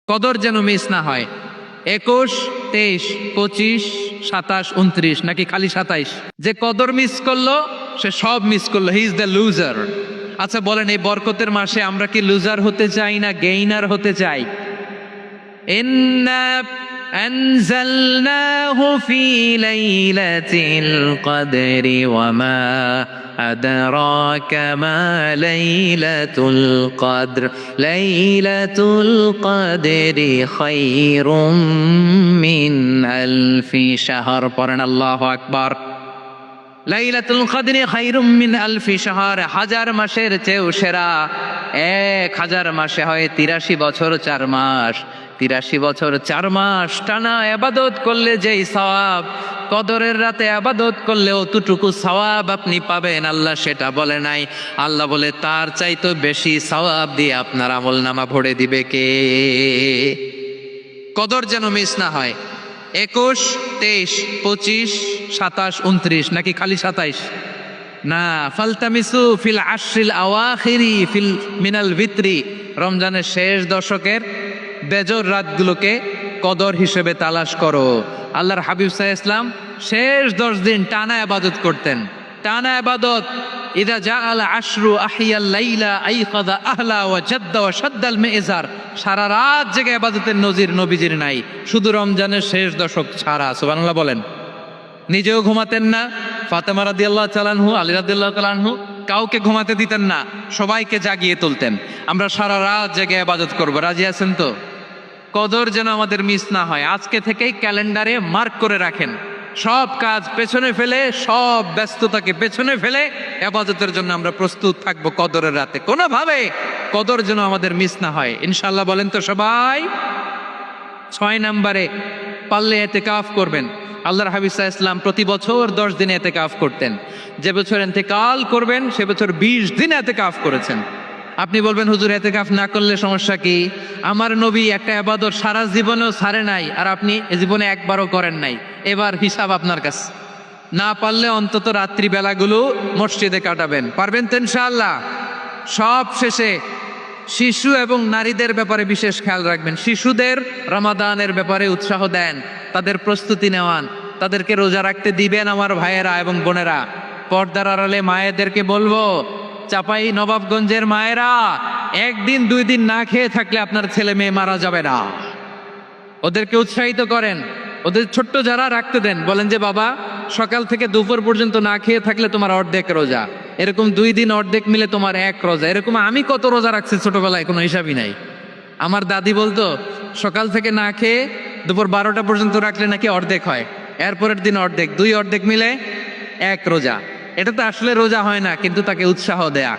কদর যেন মিস না হয়। 21, 23, 25, 27, 29 নাকি খালি 27? যে কদর মিস করলো সে সব মিস করলো, হি ইজ দ্য লুজার। আচ্ছা বলেন, এই বরকতের মাসে আমরা কি লুজার হতে চাই না গেইনার হতে চাই? ইন্না আনজালনাহু ফি লাইলাতিল কদরি ওয়া মা আদরাকা মা লাইলাতুল কদর লাইলাতুল কদরি খায়রুম মিন আলফি শাহর। পড়েন আল্লাহু আকবার। লাইলাতুল কদরি খায়রুম মিন আলফি শাহর, 1000 মাসের চেয়েও সেরা। 1000 মাসে হয় 83 বছর 4 মাস। 83 বছর 4 মাস টানা ইবাদত করলে যেই সওয়াব, কদরের রাতে ইবাদত করলে অতটুকু সওয়াব আপনি পাবেন, আল্লাহ সেটা বলে নাই। আল্লাহ বলে তার চাইতে বেশি সওয়াব দিয়ে আপনার আমলনামা ভরে দিবে কে? কদর যেন মিস না হয়। 21, 23, 25, 27, 29 নাকি খালি 27? না, ফালতামিসু ফিল আশরিল আওয়াখিরি ফিল মিনাল ভিতরি, রমজানের শেষ দশকের বেজর রাতগুলোকে কদর হিসেবে তালাশ করো। আল্লাহর হাবিব সাল্লাল্লাহু আলাইহি ওয়াসাল্লাম শেষ 10 দিন টানা ইবাদত করতেন, টানা ইবাদত। ইদা জাআল আশরু আহিয়াল লাইলা আইকাযা আহলা ওয়া জাদ্দা ওয়া শাদ্দাল মিজার, সারা রাত জেগে ইবাদতের নজির নবীজির নাই, শুধু রমজানের শেষ দশক ছাড়া। সুবহানাল্লাহ বলেন। নিজেও ঘুমাতেন না, ফাতেমা রাদিয়াল্লাহু তাআলা আনহু, আলী রাদিয়াল্লাহু তাআলা আনহু কাউকে ঘুমাতে দিতেন না, সবাইকে জাগিয়ে তুলতেন। আমরা সারা রাত জেগে ইবাদত করব, রাজি আছেন তো? কদর যেন আমাদের মিস না হয়। আজকে থেকেই ক্যালেন্ডারে মার্ক করে রাখেন, সব কাজ পেছনে ফেলে, সব ব্যস্ততাকে পেছনে ফেলে ইবাদতের জন্য আমরা প্রস্তুত থাকবো কদরের রাতে। কোনোভাবে কদর যেন আমাদের মিস না হয়, ইনশাআল্লাহ। বলেন তো সবাই। 6 নম্বরে পারলে ইতিকাফ করবেন। আল্লাহর হাবিব সাল্লাল্লাহু আলাইহি ওয়াসাল্লাম প্রতি বছর 10 দিন ইতিকাফ করতেন। যে বছর ইন্তেকাল করবেন সে বছর 20 দিন ইতিকাফ করেছেন। আপনি বলবেন, হুজুর ইতিকাফ না করলে সমস্যা কি? আমার নবী একটা ইবাদত সারা জীবনেও ছাড়ে নাই, আর আপনি জীবনে একবারও করেন নাই। এবার হিসাব আপনার কাছে। না পারলে অন্তত রাত্রি বেলাগুলো মসজিদে কাটাবেন। পারবেন তো ইনশাআল্লাহ? সব শেষে শিশু এবং নারীদের ব্যাপারে বিশেষ খেয়াল রাখবেন। শিশুদের রমাদানের ব্যাপারে উৎসাহ দেন, তাদের প্রস্তুতি নেওয়ান, তাদেরকে রোজা রাখতে দিবেন। আমার ভাইয়েরা এবং বোনেরা, পর্দার আড়ালে মায়েদেরকে বলবো, চাপাই নবাবগঞ্জের মায়েরা, 1 দিন 2 দিন না খেয়ে থাকলে আপনার ছেলে মেয়ে মারা যাবে না। ওদেরকে উৎসাহিত করেন, ওদের ছোট্ট যারা রাখতে দেন, বলেন যে বাবা সকাল থেকে দুপুর পর্যন্ত না খেয়ে থাকলে তোমার অর্ধেক রোজা, এরকম 2 দিন অর্ধেক মিলে তোমার 1 রোজা। এরকম আমি কত রোজা রাখছি ছোটবেলায়, কোনো হিসাবই নাই। আমার দাদি বলতো সকাল থেকে না খেয়ে দুপুর 12টা পর্যন্ত রাখলে নাকি অর্ধেক হয়, এরপরের দিন অর্ধেক, 2 অর্ধেক মিলে 1 রোজা। এটা তো আসলে রোজা হয় না, কিন্তু তাকে উৎসাহ দেয়া।